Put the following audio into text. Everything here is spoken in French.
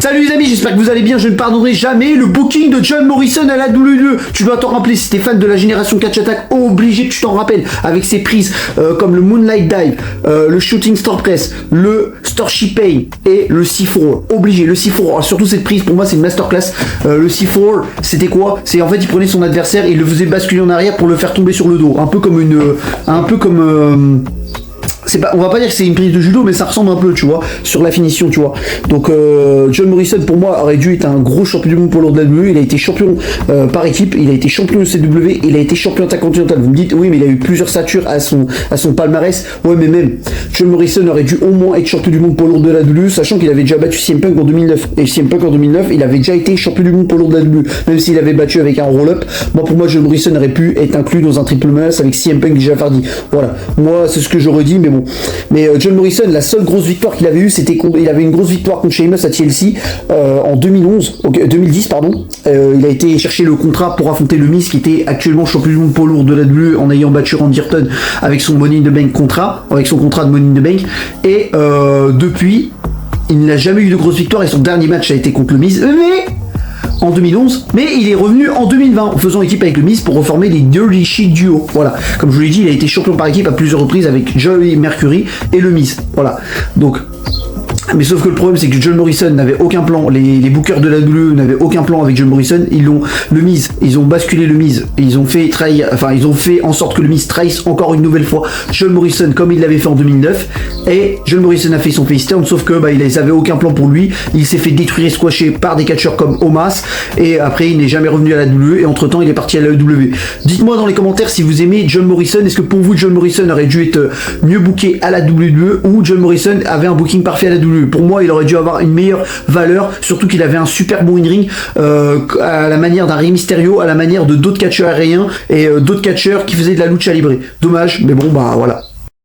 Salut les amis, j'espère que vous allez bien. Je ne pardonnerai jamais le booking de John Morrison à la WWE. Tu dois t'en rappeler, si t'es fan de la génération Catch Attack, obligé que tu t'en rappelles, avec ses prises comme le Moonlight Dive, le Shooting Star Press, le Starship Pain et le C4. Obligé, le C4. Surtout cette prise, pour moi c'est une masterclass. Le C4, c'était quoi? C'est en fait il prenait son adversaire et il le faisait basculer en arrière pour le faire tomber sur le dos. Un peu comme c'est pas, on va pas dire que c'est une prise de judo, mais ça ressemble un peu, tu vois, sur la finition, tu vois. Donc John Morrison pour moi aurait dû être un gros champion du monde pour l'ordre de la WWE. Il a été champion par équipe, il a été champion de CW, il a été champion intercontinental. Vous me dites oui, mais il a eu plusieurs ceintures à son palmarès. Ouais, mais même John Morrison aurait dû au moins être champion du monde pour l'ordre de la WWE, sachant qu'il avait déjà battu CM Punk en 2009. Et CM Punk en 2009, il avait déjà été champion du monde pour l'ordre de la WWE, même s'il avait battu avec un roll-up. Moi, pour moi, John Morrison aurait pu être inclus dans un triple menace avec CM Punk et Jeff Hardy. Voilà, moi c'est ce que j'aurais dit, mais bon. Mais John Morrison, la seule grosse victoire qu'il avait eue, c'était il avait une grosse victoire contre Sheamus à TLC en 2010 pardon. Il a été chercher le contrat pour affronter le Miz, qui était actuellement champion du monde poids lourd de la WWE, en ayant battu Randy Orton avec son Money in the Bank contrat, avec son contrat de Money in the Bank. Et depuis, il n'a jamais eu de grosse victoire et son dernier match a été contre le Miz. En 2011, mais il est revenu en 2020 en faisant équipe avec le Miz pour reformer les Dirty Shit Duo. Voilà, comme je vous l'ai dit, il a été champion par équipe à plusieurs reprises avec Joey Mercury et le Miz. Voilà, donc. Mais sauf que le problème c'est que John Morrison n'avait aucun plan, les bookers de la WWE n'avaient aucun plan avec John Morrison. Ils ont basculé le Miz, et ils ont fait en sorte que le Miz trahisse encore une nouvelle fois John Morrison comme il l'avait fait en 2009. Et John Morrison a fait son face turn, sauf que ils avaient aucun plan pour lui. Il s'est fait détruire et squasher par des catcheurs comme Omas, et après il n'est jamais revenu à la WWE, et entre temps il est parti à la WWE. Dites-moi dans les commentaires si vous aimez John Morrison. Est-ce que pour vous John Morrison aurait dû être mieux booké à la WWE, ou John Morrison avait un booking parfait à la WWE? Pour moi, il aurait dû avoir une meilleure valeur, surtout qu'il avait un super bon in-ring à la manière d'un Rey Mysterio, à la manière de d'autres catcheurs aériens et d'autres catcheurs qui faisaient de la lucha libre. Dommage, mais bon, voilà.